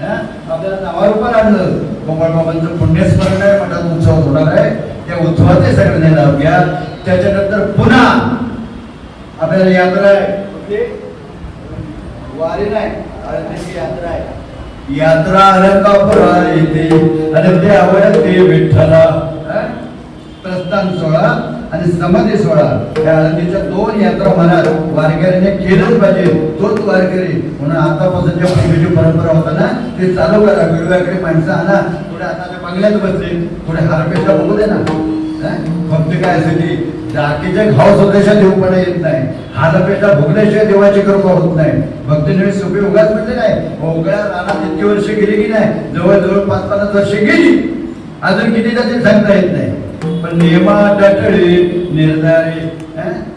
आपल्याला नावारूपाला आणलं. गोपाळ बाबांचं पुण्यस्मरण आहे, मठात उत्सव होणार आहे. त्या उत्सवाचे सगळ्यांनी लाभ घ्या. त्याच्यानंतर पुन्हा आपल्याला यात्रा आहे, वारी नाही, आळंदीची यात्रा आहे. यात्रा अलंकापुरा येते आणि ते आवडते विठ्ठला. प्रस्थान सोहळा आणि समाधी सोहळा या आळंदीच्या 2 यात्रा मनात वारकऱ्याने केलंच पाहिजे. तोच वारकरी म्हणून आतापासून ज्या पूर्वीची परंपरा होता ना ते चालू करा. वेगवेगळे माणसं आणा, थोडे आता बंगल्यात बसले, थोडे हारपेशा बघू दे ना. फक्त काय असेल ती जातीचे घाव स्वतःच्या देवपणा येत नाही. हालपेटा भोगल्याशिवाय देवाची कृपा होत नाही. भक्तीने सोपी उगाच म्हणजे नाही. उघड्या रानात इतकी वर्ष गेली की नाही, जवळजवळ 5-50 वर्ष गेली, अजून किती जातील सांगता येत नाही. पण नियमा डटळे निर्धारे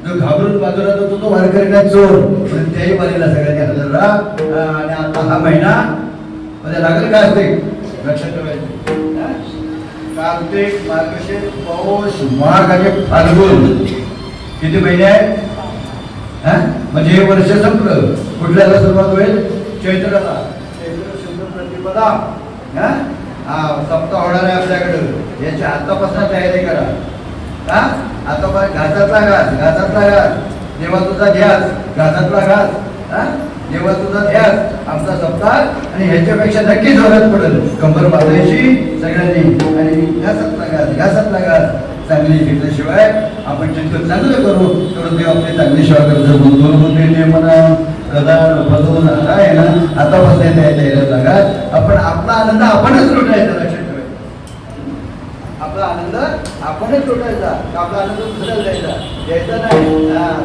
जो घाबरून बाजूला जातो तो वारकरी नाही चोर. पण त्याही वारीला सगळ्यांनी हजर राहा. आणि आता हा महिना म्हणजे लागेल काय असते लक्षात ठेवायचं. कार्तिक, मार्गशीर्ष, पौष, माघ आणि फाल्गुन किती महिने आहेत? म्हणजे हे वर्ष संपलं. कुठल्याला सुरुवात होईल? चैत्राला. चैत्र शुद्ध प्रतिपदा सप्ताह होणार आहे आपल्याकडं. याची आतापासून तयारी करा. आता पण घासातला घास देवा तुझा ध्यास, घासातला घास देवा तुझा ध्यास आमचा सप्ताह. आणि ह्याच्यापेक्षा नक्कीच जोरात पडेल. कंबर बांधायची सगळ्यांनी आणि घासातला घास चांगली शिकल्याशिवाय आपण जितकं चांगलं करू तेवढं देव आपली चांगली सेवा करतो. 2 बुद्धीने म्हणा कदा बदलून आहे ना आतापासून द्यायला लागा. आपण आपला आनंद आपणच लुटायचा. लक्षात ठेवायचं, आपला आनंद आपणच लुटायचा. आपला आनंद दुसऱ्याला द्यायचा नाही.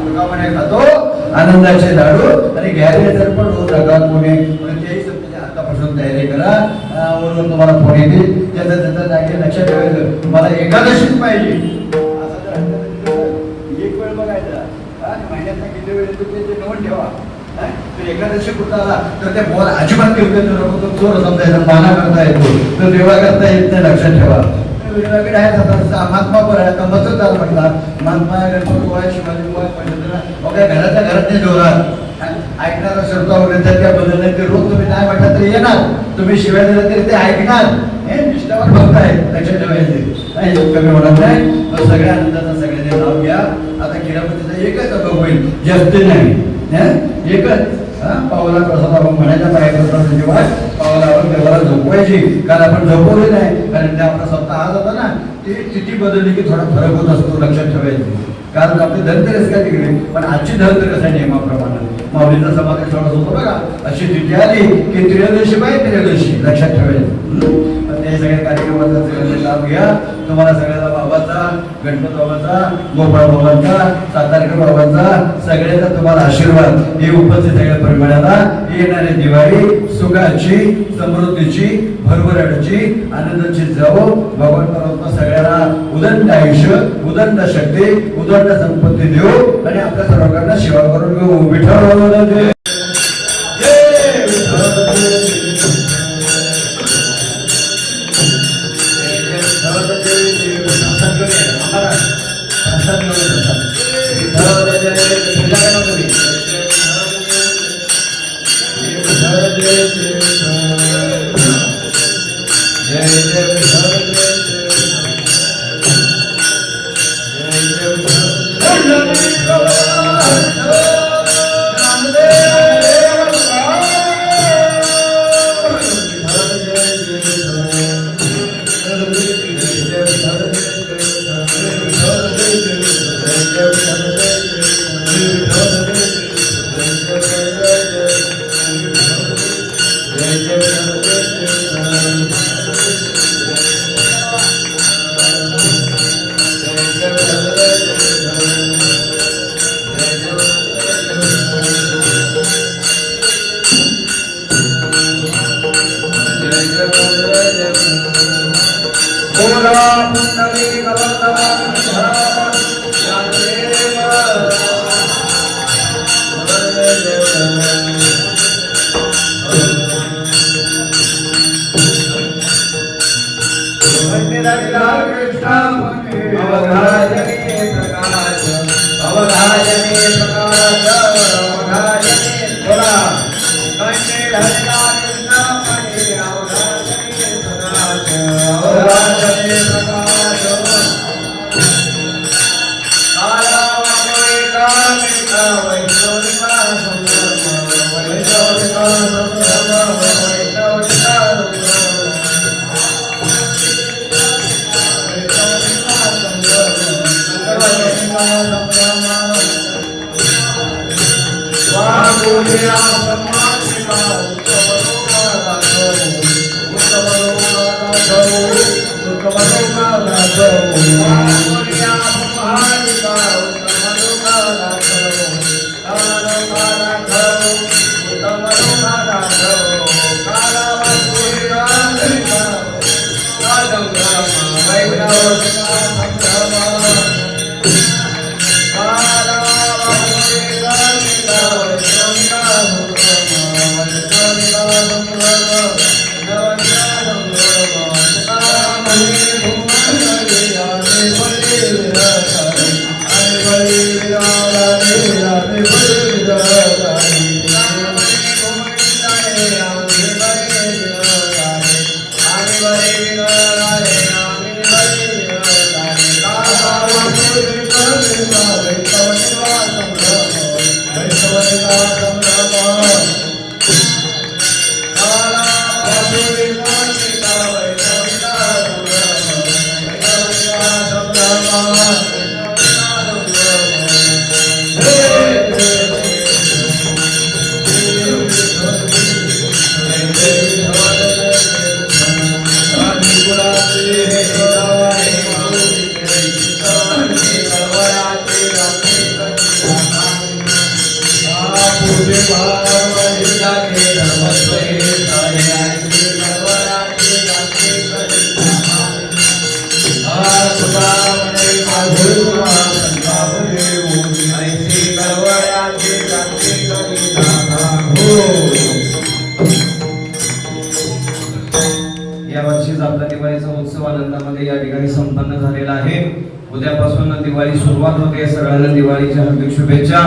तुका म्हणे खातो आनंदाचे लाडू आणि घ्यायला जर पण होत नका कोणी तेही समजा आतापासून तयारी करा. वरून तुम्हाला फोन येतील त्याचा जागे लक्षात ठेवायचं. तुम्हाला एकादशीच पाहिजे असं जर एक वेळ बघायचा. महिन्यात किती वेळ येतो ते नोंद ठेवा. एकादशी कुठं आला तर ते बोल अजिबात घेऊन तो चोर समजायचा, माना करता येतो, तो देवा करता येत नाही. लक्षात ठेवा. वेगवेगळे आहेत. महात्मा पण आहे. मस्त चाल म्हटला महात्मा गणपती गोळा शिवाजी गोळा घराच्या घरात नाही जोरात ऐकणारा श्रोता वगैरे त्या बदलले ते रोज तुम्ही नाही म्हटलं तरी येणार. तुम्ही शिवाय दिलं तरी ते ऐकणार. हे निष्ठावर भक्त आहेत. लक्षात ठेवायचे कमी होणार नाही. सगळ्या आनंदाचा सगळ्यांनी नाव घ्या. आता किरापतीचा एकच अनुभव होईल, जास्त नाही. एकच पावला प्रसाद म्हणायच्या पाहिजे पावलावर देवाला झोपवायची. कारण आपण झोपवले नाही. कारण ते आपला सप्ताह आज होता ना ती तिथी बदलली की थोडा फरक होत असतो. लक्षात ठेवायचे. कारण आपली धनतेरस काय तिकडे पण आजची धनतेरस आहे नियमाप्रमाणे. माऊलीचा समावेश थोडा होतो बघा. अशी तिथी आली की त्रयोदशी पाहिजे त्रयोदशी. लक्षात ठेवायचं. ते सगळ्या कार्यक्रमाचा सगळ्यांनी लाभ घ्या. तुम्हाला सगळ्याला बाबाचा, गणपत बाबाचा, गोपाळ बाबांचा, सातारकर बाबांचा सगळ्याचा तुम्हाला आशीर्वाद हे उपस्थित सगळ्या परिवाराला. येणारी दिवाळी सुखाची, समृद्धीची, भरभराटीची, आनंदाची जावो. भगवान परमात्मा सगळ्यांना उदंड आयुष्य, उदंड शक्ती, उदंड संपत्ती देऊ आणि आपल्या सर्वांना सेवा करून घेऊ. विठ्ठल या वर्षीच आपला दिवाळीचा उत्सव आनंदामध्ये या ठिकाणी संपन्न झालेला आहे. उद्यापासून दिवाळी सुरुवात होते. सगळ्यांना दिवाळीच्या हार्दिक शुभेच्छा.